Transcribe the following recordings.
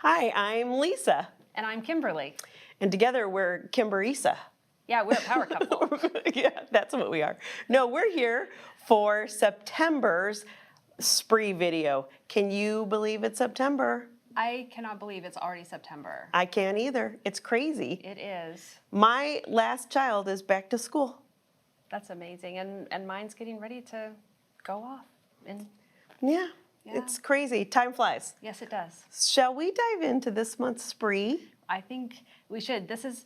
Hi, I'm Lisa. And I'm Kimberly. And together we're Kimberisa. Yeah, we're a power couple. Yeah, that's what we are. No, we're here for September's spree video. Can you believe it's September? I cannot believe it's already September. I can't either. It's crazy. It is. My last child is back to school. That's amazing. And mine's getting ready to go off. And Yeah, it's crazy. Time flies. yes, it does. Shall we dive into this month's spree? I think we should. This is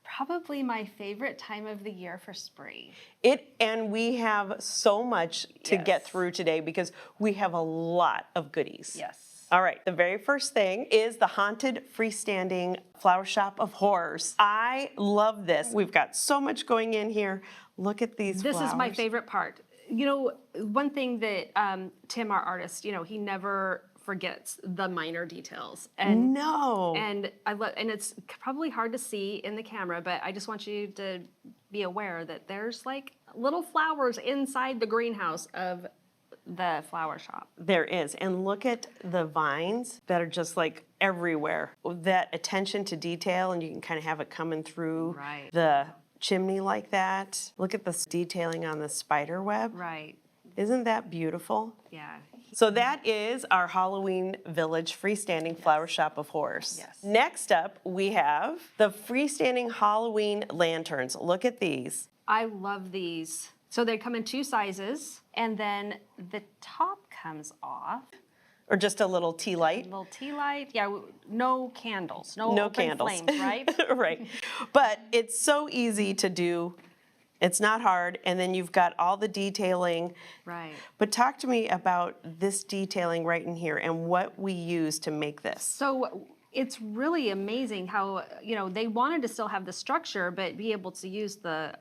probably my favorite time of the year for spree. And we have so much to get Yes. through today because we have a lot of goodies. Yes. All right, the very first thing is the Haunted Freestanding Flower Shop of Horrors. I love this. We've got so much going in here. Look at these This flowers. is my favorite part. You know, one thing that Tim, our artist, he never forgets the minor details. And No. And and it's probably hard to see in the camera, but I just want you to be aware that there's like little flowers inside the greenhouse of the flower shop. There is. And look at the vines that are just like everywhere. That attention to detail, and you can kind of have it coming through Right. the chimney like that. Look at this detailing on the spider web. Right. Isn't that beautiful? Yeah. So that is our Halloween Village Freestanding Flower Shop of Horrors. Yes. Next up, we have the freestanding Halloween lanterns. Look at these. I love these. So they come in two sizes, and then the top comes off. Or just a little tea light. Little tea light. Yeah, no candles. No open candles. flames, right? Right. But it's so easy to do. It's not hard. And then you've got all the detailing. Right. But talk to me about this detailing right in here and what we use to make this. So it's really amazing how, they wanted to still have the structure, but be able to use the,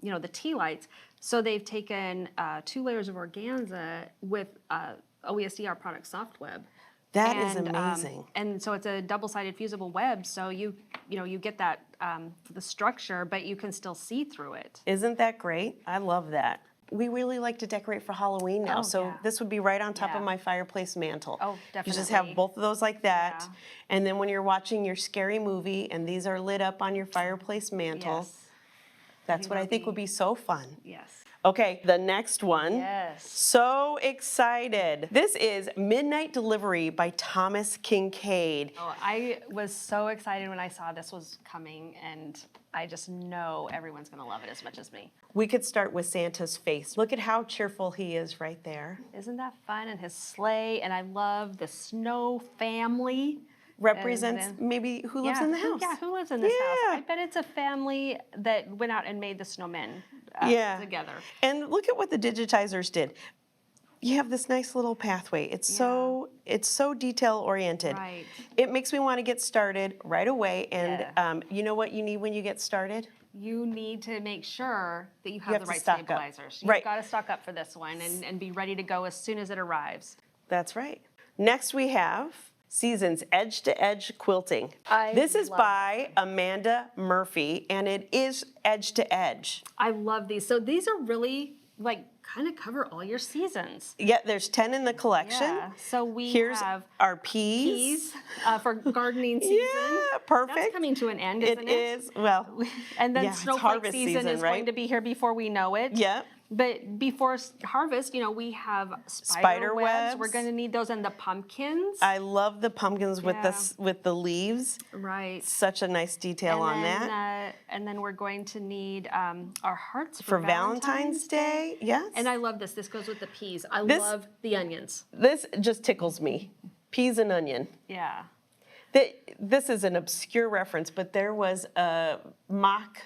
the tea lights. So they've taken 2 layers of organza with OESD, our product soft web. That is amazing. And so it's a double-sided fusible web. So you get that the structure, but you can still see through it. Isn't that great? I love that. We really like to decorate for Halloween now, Oh, so yeah. this would be right on top of Yeah. my fireplace mantle. Oh, You just definitely. have both of those like that, Yeah. and then when you're watching your scary movie and these are lit up on your fireplace mantle, Yes. that's what I think would be so fun. Yes. Okay, the next one. Yes. So excited. This is Midnight Delivery by Thomas Kincaid. Oh, I was so excited when I saw this was coming, and I just know everyone's going to love it as much as me. We could start with Santa's face. Look at how cheerful he is right there. Isn't that fun? And his sleigh, and I love the snow family. Represents And maybe who lives in the house. Who lives in this house? Yeah. I bet it's a family that went out and made the snowmen together. And look at what the digitizers did. You have this nice little pathway. It's so detail oriented. Right. It makes me want to get started right away. And Yeah. you know what you need when you get started? You need to make sure that you have have the to right stock up. stabilizers. You've Right. got to stock up for this one and be ready to go as soon as it arrives. That's right. Next we have Seasons Edge to Edge Quilting. I This is love by Amanda Murphy, and it is edge to edge. I love these. So these are really kind of cover all your seasons. Yeah, there's 10 in the collection. Yeah. So we Here's have our peas. for gardening season. Yeah, perfect. That's coming to an end, isn't it? It is. Well, And then yeah, it's snowflake harvest season is right? going to be here before we know it. Yeah. But before harvest, we have Spider webs. We're going to need those, and the pumpkins. I love the pumpkins with Yeah. with the leaves. Right. Such a nice detail on then, that. And then we're going to need our hearts For Valentine's Day, yes. And I love this. This goes with the peas. I This- love the onions. This just tickles me. Peas and onion. Yeah. This is an obscure reference, but there was a mock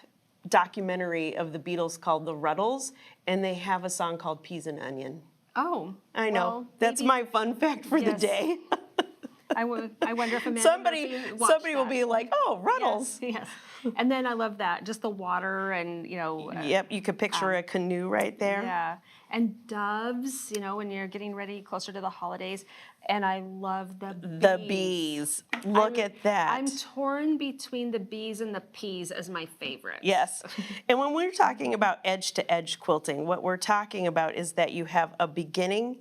documentary of the Beatles called The Ruddles, and they have a song called Peas and Onion. Oh. I know. well, That's maybe- my fun fact for the Yes. day. I wonder if Amanda somebody Murphy watched will that. be like, oh, Ruddles. Yes. And then I love that, just the water and, Yep, you could picture a canoe right there. yeah. And doves, when you're getting ready closer to the holidays. And I love the bees. The bees. Look at that. I'm torn between the bees and the peas as my favorite. Yes. And when we're talking about edge to edge quilting, what we're talking about is that you have a beginning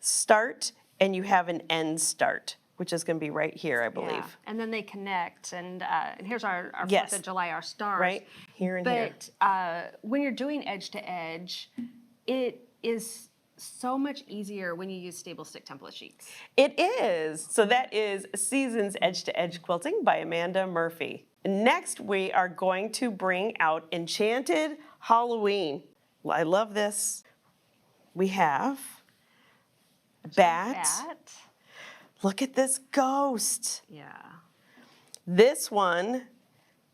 start and you have an end start. which is going to be right here, I believe. Yeah. And then they connect, and here's our Yes. 4th of July, our stars. Right here and here. But when you're doing edge to edge, it is so much easier when you use stable stick template sheets. It is. So that is Seasons Edge to Edge Quilting by Amanda Murphy. Next, we are going to bring out Enchanted Halloween. I love this. We have bat. Look at this ghost. Yeah. This one,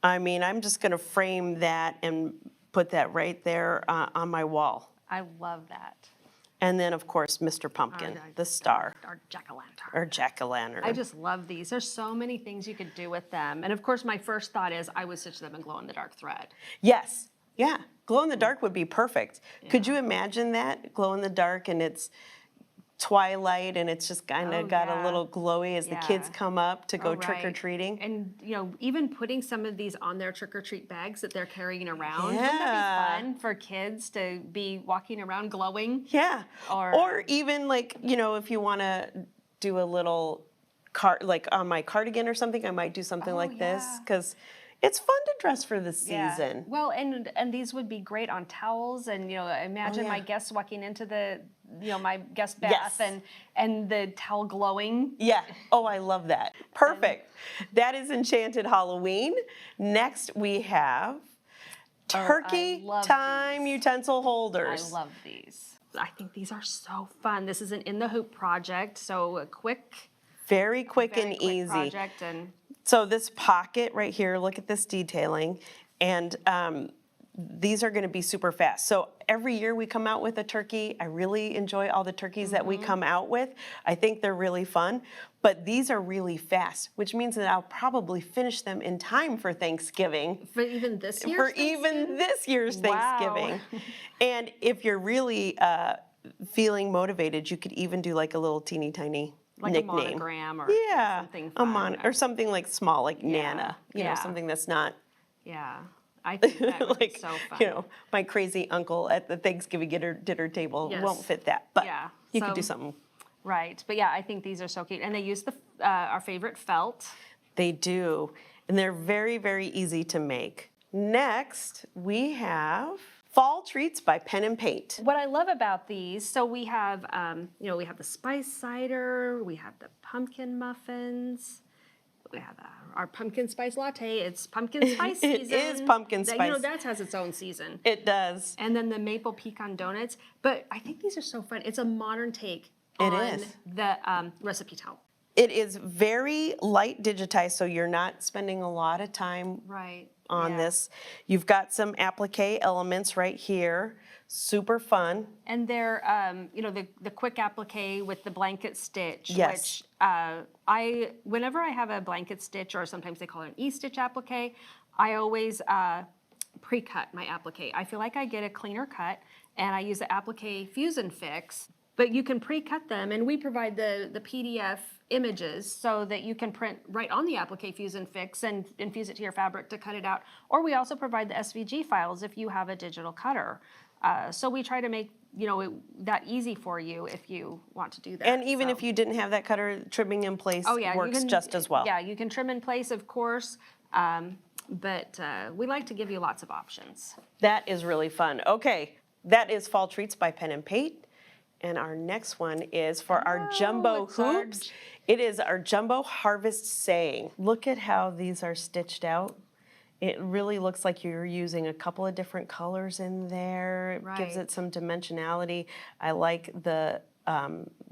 I mean, I'm just going to frame that and put that right there on my wall. I love that. And then, of course, Mr. Pumpkin, the star, Our jack-o'-lantern. or jack-o'-lantern. I just love these. There's so many things you could do with them. And of course, my first thought is I would stitch them in glow-in-the-dark thread. Yes, yeah. Glow in the dark would be perfect. Could you imagine that? Glow in the dark and it's twilight and it's just kind of got a little glowy as the kids come up to go trick-or-treating. And, even putting some of these on their trick-or-treat bags that they're carrying around. Wouldn't that be fun for kids to be walking around glowing? Yeah. Or even like, if you want to do a little like on my cardigan or something, I might do something like this because it's fun to dress for the season. Yeah. Well, and these would be great on towels, and imagine my guests walking into the my guest bath and the towel glowing. Yeah. Oh, I love that. Perfect. That is Enchanted Halloween. Next we have Turkey Time utensil holders. I love these. I think these are so fun. This is an in the hoop project, so a very quick and easy project. And so this pocket right here, look at this detailing, and these are going to be super fast. So every year we come out with a turkey. I really enjoy all the turkeys that we come out with. I think they're really fun, but these are really fast, which means that I'll probably finish them in time for Thanksgiving. For even this year's Thanksgiving. And if you're really feeling motivated, you could even do like a little teeny tiny nickname. A monogram or something fun. Or something like small, like Nana. Something that's not. Yeah. I think that would be so fun. My crazy uncle at the Thanksgiving dinner table won't fit that, but you could do something. Right, but I think these are so cute. And they use our favorite felt. They do, and they're very, very easy to make. Next, we have Fall Treats by Pen and Paint. What I love about these, so we have, we have the spice cider, we have the pumpkin muffins, we have our pumpkin spice latte. It's pumpkin spice season. It is pumpkin spice. That has its own season. It does. And then the maple pecan donuts. But I think these are so fun. It's a modern take on the recipe towel. It is very light digitized, so you're not spending a lot of time on this. You've got some applique elements right here. Super fun. And they're, the quick applique with the blanket stitch, yes. which whenever I have a blanket stitch, or sometimes they call it an E-stitch applique, I always pre-cut my applique. I feel like I get a cleaner cut, and I use the applique Fuse and Fix, but you can pre-cut them, and we provide the PDF images so that you can print right on the applique Fuse and Fix and infuse it to your fabric to cut it out. Or we also provide the SVG files if you have a digital cutter. So we try to make that easy for you if you want to do that. And even if you didn't have that cutter, trimming in place works just as well. Yeah, you can trim in place, of course, but we like to give you lots of options. That is really fun. Okay, that is Fall Treats by Pen and Paint. And our next one is for our jumbo hoops. It is our Jumbo Harvest Saying. Look at how these are stitched out. It really looks like you're using a couple of different colors in there. It gives it some dimensionality. I like the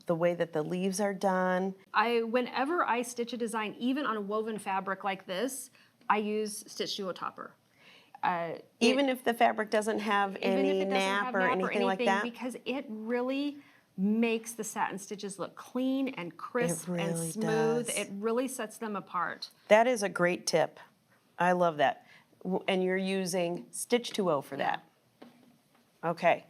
way that the leaves are done. Whenever I stitch a design, even on a woven fabric like this, I use Stitch Duo Topper. Even if the fabric doesn't have any nap or anything like that? Because it really makes the satin stitches look clean and crisp and smooth. It really sets them apart. That is a great tip. I love that. And you're using Stitch 2.0 for that. Okay.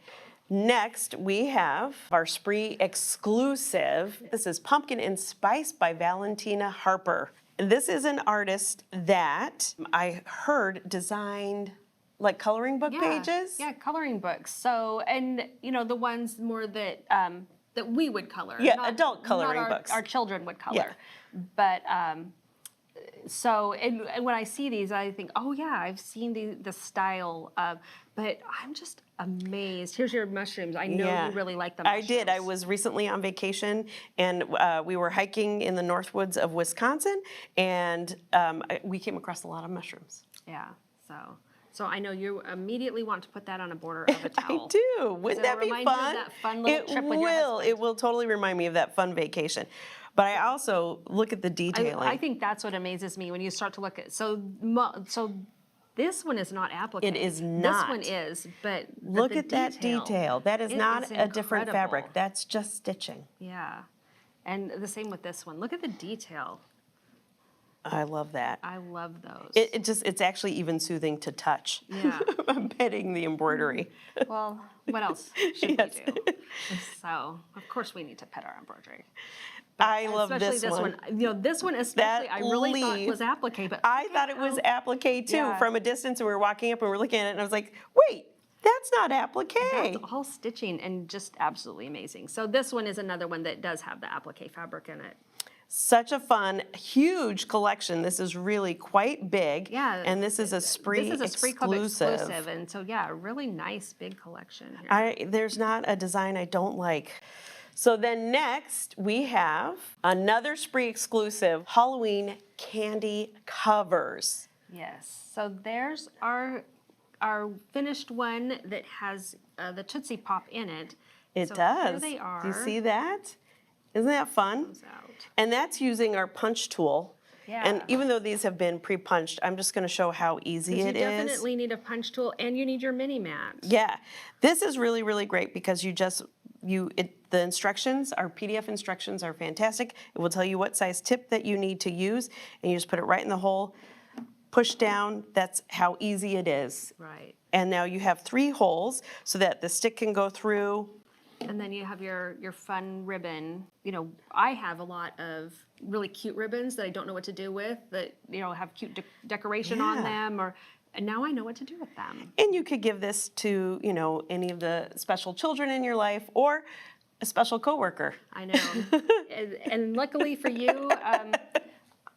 Next, we have our Spree exclusive. This is Pumpkin and Spice by Valentina Harper. This is an artist that I heard designed like coloring book pages. Yeah, coloring books. So, and the ones more that that we would color. Yeah, adult coloring books. Our children would color. But so, and when I see these, I think, oh yeah, I've seen the style of, but I'm just amazed. Here's your mushrooms. I know Yeah. you really like the I mushrooms. did. I was recently on vacation, and we were hiking in the north woods of Wisconsin, and we came across a lot of mushrooms. Yeah, so I know you immediately want to put that on a border of a towel. I do. Wouldn't that be remind you of fun? that fun little trip with your will. husband. It will totally remind me of that fun vacation. But I also look at the detailing. I think that's what amazes me when you start to look at, so this one is not applique. It is not. This one is, but Look the at that detail. That is it not is a different fabric. incredible. That's just stitching. Yeah, and the same with this one. Look at the detail. I love that. I love those. It's actually even soothing to touch. Yeah. I'm petting the embroidery. Well, what else should Yes. we do? So, of course, we need to pet our embroidery. I love Especially this one. You know, this one especially, That I really thought leaf. was applique, but I look thought at it was how- applique too. Yeah. From a distance, and we were walking up and we were looking at it, and I was like, wait, that's not applique. That's all stitching and just absolutely amazing. So this one is another one that does have the applique fabric in it. Such a fun, huge collection. This is really quite big. Yeah. And this is a Spree This is a Spree Club exclusive. exclusive, and so yeah, a really nice big collection here. There's not a design I don't like. So then next we have another Spree exclusive Halloween candy covers. Yes. So there's our finished one that has the Tootsie Pop in it. It So does. Here they are. Do you see that? Isn't that fun? Comes out. And that's using our punch tool. Yeah. And even though these have been pre-punched, I'm just going to show how easy You it is. definitely need a punch tool, and you need your mini mat. Yeah, this is really, really great because the instructions, our PDF instructions are fantastic. It will tell you what size tip that you need to use, and you just put it right in the hole, push down. That's how easy it is. Right. And now you have 3 holes so that the stick can go through. And then you have your fun ribbon. You know, I have a lot of really cute ribbons that I don't know what to do with, that, you know, have cute decoration on Yeah. them, and now I know what to do with them. And you could give this to, any of the special children in your life or a special coworker. I know. and luckily for you,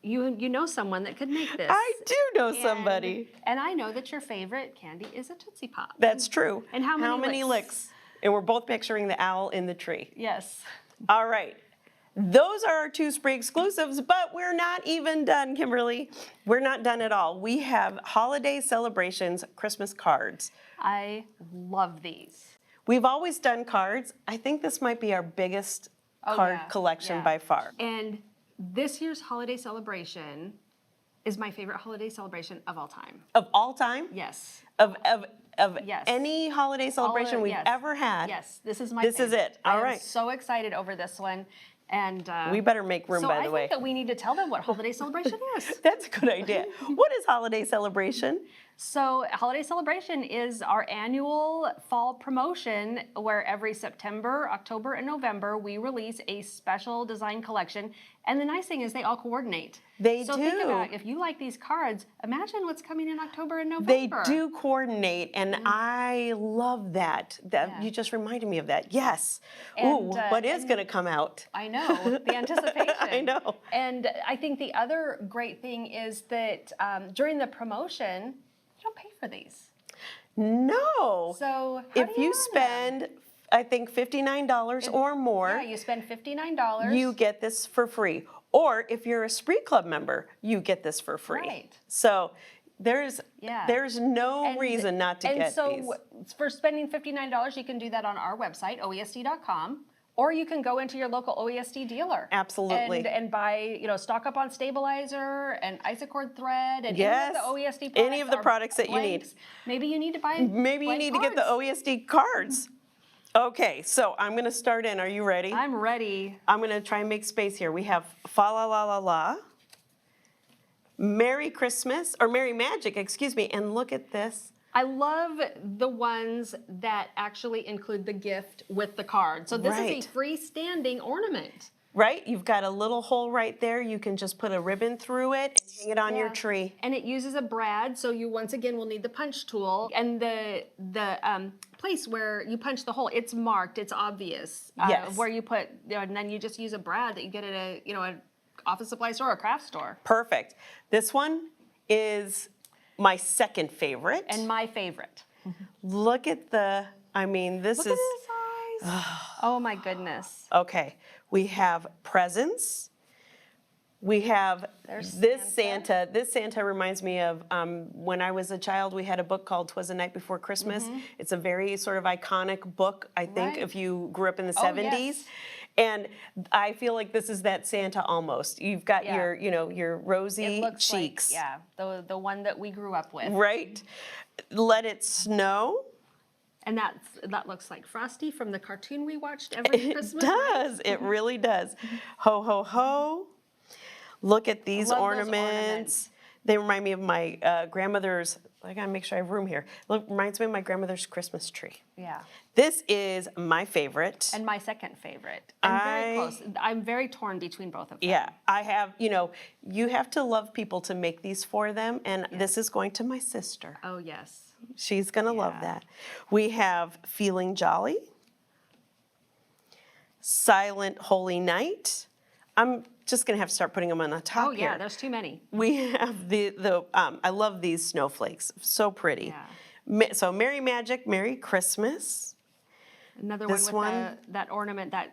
you know someone that could make this. I do know somebody. And I know that your favorite candy is a Tootsie Pop. That's true. And how many licks? And we're both picturing the owl in the tree. Yes. All right. Those are our 2 Spree exclusives, but we're not even done, Kimberly. We're not done at all. We have holiday celebrations Christmas cards. I love these. We've always done cards. I think this might be our biggest card yeah, collection yeah. by far. And this year's holiday celebration is my favorite holiday celebration of all time. Of all time? Yes. Of Yes. any holiday celebration we've yes. ever had? Yes, this is my This is favorite. it. All I right. am so excited over this one. And We better make room, so by I the way. think that we need to tell them what holiday celebration is. That's a good idea. What is holiday celebration? So holiday celebration is our annual fall promotion where every September, October, and November we release a special design collection. And the nice thing is they all coordinate. They so do. think about, if you like these cards, imagine what's coming in October and They November. do coordinate, and I love that. Yeah. You just reminded me of that. Yes. And, Ooh, what is and- going to come out? I know, the anticipation. I know. And I think the other great thing is that during the promotion, you don't pay for these. No. So how if do you earn them? spend, I think $59 or more, Yeah, you spend $59. you get this for free. Or if you're a Spree Club member, you get this for free. Right. So there's Yeah. no reason not to get these. And so for spending $59, you can do that on our website, OESD.com. Or you can go into your local OESD dealer. Absolutely. And buy, stock up on stabilizer and Isacord thread and Yes, any of the OESD products. any of the our products that you need. blanks. Maybe you need to buy Maybe you blank need to get the cards. OESD cards. Okay, so I'm going to start in. Are you ready? I'm ready. I'm going to try and make space here. We have Fa La La La La, Merry Christmas, or Merry Magic, excuse me, and look at this. I love the ones that actually include the gift with the card. So this Right. is a freestanding ornament. Right? You've got a little hole right there. You can just put a ribbon through it and hang it on your Yeah. tree. And it uses a brad, so you once again will need the punch tool. And the place where you punch the hole, it's marked, it's obvious. Yes. Where you put, and then you just use a brad that you get at a office supply store or craft store. Perfect. This one is my second favorite. And my favorite. Look at the, I mean, this Look is, at the size. Oh my goodness. okay. We have presents. We have There's this Santa. Santa. This Santa reminds me of when I was a child, we had a book called 'Twas the Night Before Christmas. It's a very sort of iconic book, I think, Right. if you grew up in the Oh, 70s. yes. And I feel like this is that Santa almost. You've got Yeah. your, you know, your rosy It looks cheeks. like, yeah, the one that we grew up with. Right? Let it snow. And that looks like Frosty from the cartoon we watched every Christmas. It right? does. It really does. Ho, ho, ho. Look at these Love those ornaments. ornaments. They remind me of my grandmother's, I gotta make sure I have room here. Look, reminds me of my grandmother's Christmas tree. Yeah. This is my favorite. And my second favorite. I'm very close. I'm very torn between both of them. Yeah, I have, you know, you have to love people to make these for them, and this is going to my sister. Oh, yes. She's gonna love Yeah. that. We have Feeling Jolly, Silent Holy Night. I'm just gonna have to start putting them on the top Oh, yeah, here. there's too many. We have I love these snowflakes, so pretty. Yeah. So Merry Magic, Merry Christmas. Another This one with one? that ornament that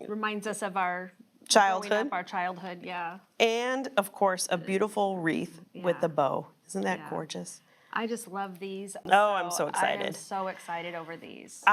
reminds us of our Childhood. growing up, our childhood, yeah. And of course, a beautiful wreath with Yeah. the bow. Isn't that Yeah. gorgeous? I just love these. Oh, I'm so I am excited. so excited over these.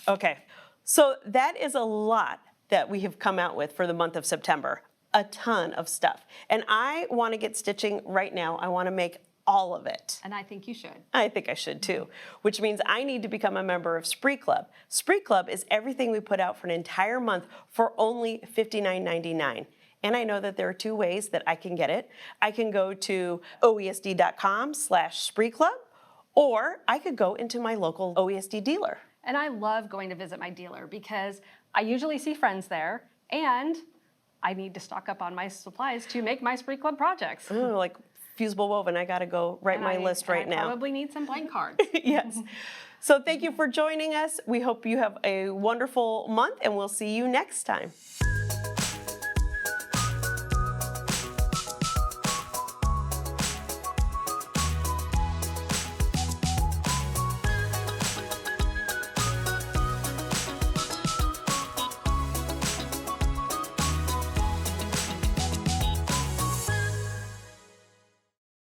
Okay. So that is a lot that we have come out with for the month of September. A ton of stuff. And I want to get stitching right now. I want to make all of it. And I think you should. I think I should too, which means I need to become a member of Spree Club. Spree Club is everything we put out for an entire month for only $59.99. And I know that there are two ways that I can get it. I can go to oesd.com/Spree Club, or I could go into my local OESD dealer. And I love going to visit my dealer because I usually see friends there and I need to stock up on my supplies to make my Spree Club projects. Oh, like fusible woven, I gotta go write my list right I now. probably need some blank cards. Yes. So thank you for joining us. We hope you have a wonderful month and we'll see you next time.